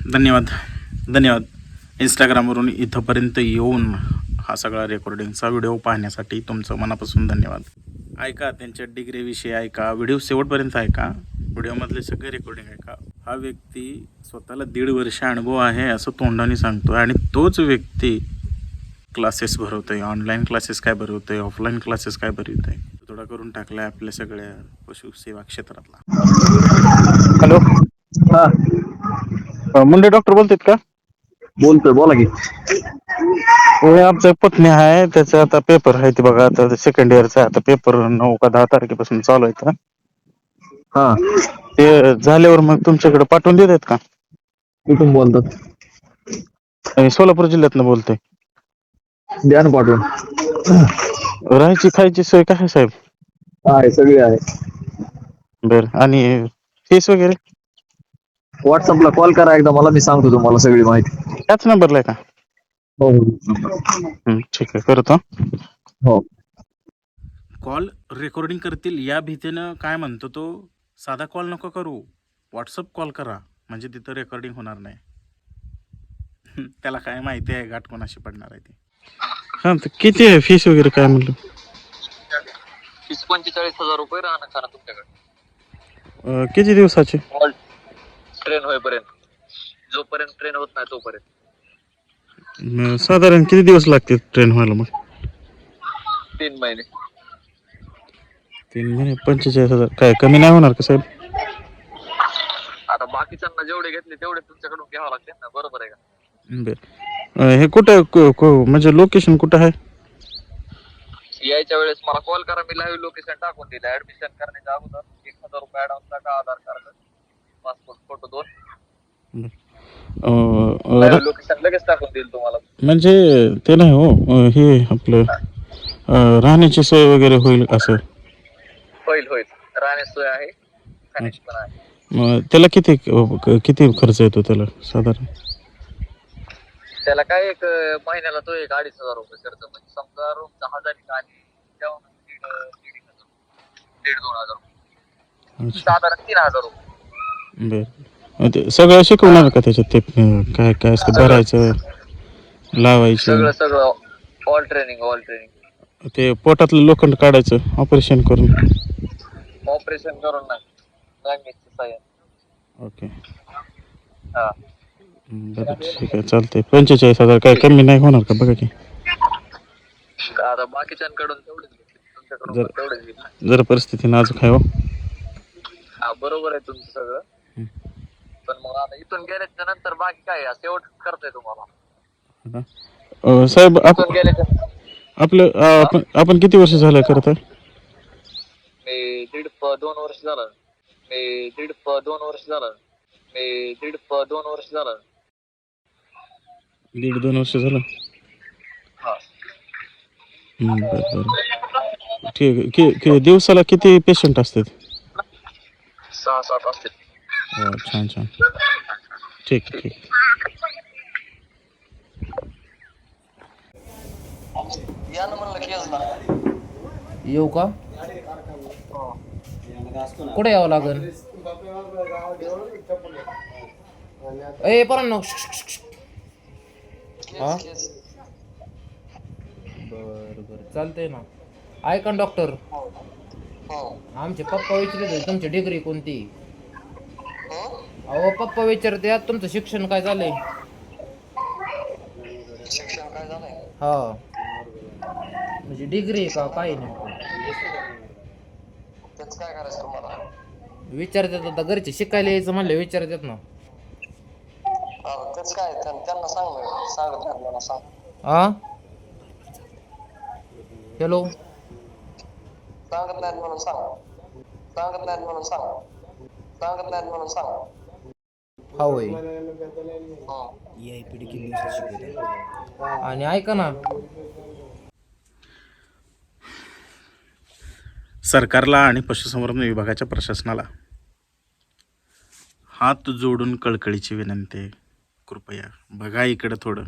धन्यवाद धन्यवाद. इंस्टाग्रामवरून इथंपर्यंत येऊन हा सगळा रेकॉर्डिंगचा व्हिडिओ पाहण्यासाठी तुमचं मनापासून धन्यवाद. ऐका त्यांच्या डिग्रीविषयी ऐका, व्हिडिओ शेवटपर्यंत ऐका, व्हिडिओमधले सगळे रेकॉर्डिंग ऐका. हा व्यक्ती स्वतःला 1.5 वर्ष अनुभव आहे असं तोंडाने सांगतो आणि तोच व्यक्ती क्लासेस भरवतोय. ऑनलाईन क्लासेस काय भरवतोय, ऑफलाईन क्लासेस काय भरवतोय, थोडा करून टाकलाय आपल्या सगळ्या पशुसेवा क्षेत्रातला. हॅलो, हा मुंडे डॉक्टर बोलतात का? बोलतोय, बोला की. आमचा पत्नी आहे, त्याचा आता पेपर आहे ते बघा, आता सेकंड इयरचा. आता पेपर 9 का 10 तारखेपासून चालू आहे. हा, ते झाल्यावर मग तुमच्याकडे पाठवून देतात का? कुठून बोलतात? मी सोलापूर जिल्ह्यातनं बोलतोय. द्या ना पाठवून. राहायची खायची सोय काय आहे साहेब? आहे, सगळी आहे. बर, आणि फीस वगैरे? व्हॉट्सअपला कॉल करा एकदा मला, मी सांगतो तुम्हाला सगळी माहिती. त्याच नंबरला आहे का? हो ठीक आहे, करतो. हो. कॉल रेकॉर्डिंग करतील या भीतीनं काय म्हणतो तो, साधा कॉल नको करू, व्हॉट्सअप कॉल करा, म्हणजे तिथं रेकॉर्डिंग होणार नाही. त्याला काय माहिती आहे गाठ कोणाशी पडणार आहे ते. हां, तर किती आहे फीस वगैरे काय म्हणलं? फीस 45,000 रुपये राहणं खाणं तुमच्याकडे. किती दिवसाचे? ट्रेन होईपर्यंत, जोपर्यंत ट्रेन होत नाही तोपर्यंत. साधारण किती दिवस लागतील ट्रेन व्हायला मग? 3 महिने. 3 महिने 45,000 काय कमी नाही होणार का साहेब? आता बाकीच्यांना जेवढे घेतले तेवढे तुमच्याकडून घ्यावं लागते ना, बरोबर आहे का? बर, हे कुठं म्हणजे लोकेशन कुठं आहे? यायच्या वेळेस मला कॉल करा, मी लाईव्ह लोकेशन टाकून दिलं. ऍडमिशन करण्याच्या अगोदर 1,000 रुपये ऍडव्हान्स टाका, Aadhaar card, passport photo 2. Live location लगेच टाकून देईल तुम्हाला. म्हणजे ते नाही हो, हे आपलं राहण्याची सोय वगैरे होईल असं? होईल, राहण्याची सोय आहे, खाण्याची पण आहे. मग त्याला किती खर्च येतो त्याला साधारण? त्याला काय एक महिन्याला तो 2,500 रुपये खर्च. म्हणजे समजा रूमचा 1,000 आणि जेवण 1,500-2,000 रुपये, साधारण 3,000 रुपये. बर, ते सगळं शिकवणार का त्याच्यात? ते काय काय असतं, भरायचं, लावायचं, सगळं ऑल ट्रेनिंग. ते पोटातलं लोखंड काढायचं ऑपरेशन करून नाही, लँग्वेजचं सायन्स. ओके, हा. बरं, ठीक आहे, चालतंय. 45,000 काय कमी नाही होणार का बघा की? आता बाकीच्यांकडून तेवढेच घेतले, तुमच्याकडून पण तेवढेच घेतले. जरा परिस्थिती नाजूक आहे हो. हा, बरोबर आहे तुमचं सगळं. पण मग आता इथून गेल्याच्या नंतर बाकी काय शेवट करतोय तुम्हाला साहेब. इथून गेल्याच्या. आपण किती वर्ष झालं करत आहे? मी 1.5-2 वर्ष झालं. 1.5-2 वर्ष झालं. 1.5-2 वर्ष झालं. हा. बरं, ठीक आहे. दिवसाला किती पेशंट असतात? 6-7 असतील. छान, ठीक. या ना म्हणलं केस ना. येऊ का? कुठे यावं लागेल? ए परांनो, हा बरं चालतंय ना. ऐका ना डॉक्टर, आमचे पप्पा विचारते तुमची डिग्री कोणती? अहो पप्पा विचारते तुमचं शिक्षण काय झालंय? शिक्षण काय झालंय? हा, म्हणजे डिग्री का काय नेमकं? त्याच काय करायचं तुम्हाला? विचारतात आता, घरचे शिकायला यायचं म्हणलं विचारतात ना. त्याच काय त्यांना सांगत नाही मला सांग. हा, हॅलो, सांगत नाहीत म्हणून सांग. हा होय. आणि ऐका ना, सरकारला आणि पशुसंवर्धन विभागाच्या प्रशासनाला हात जोडून कळकळीची विनंती आहे, कृपया बघा इकडं थोडं.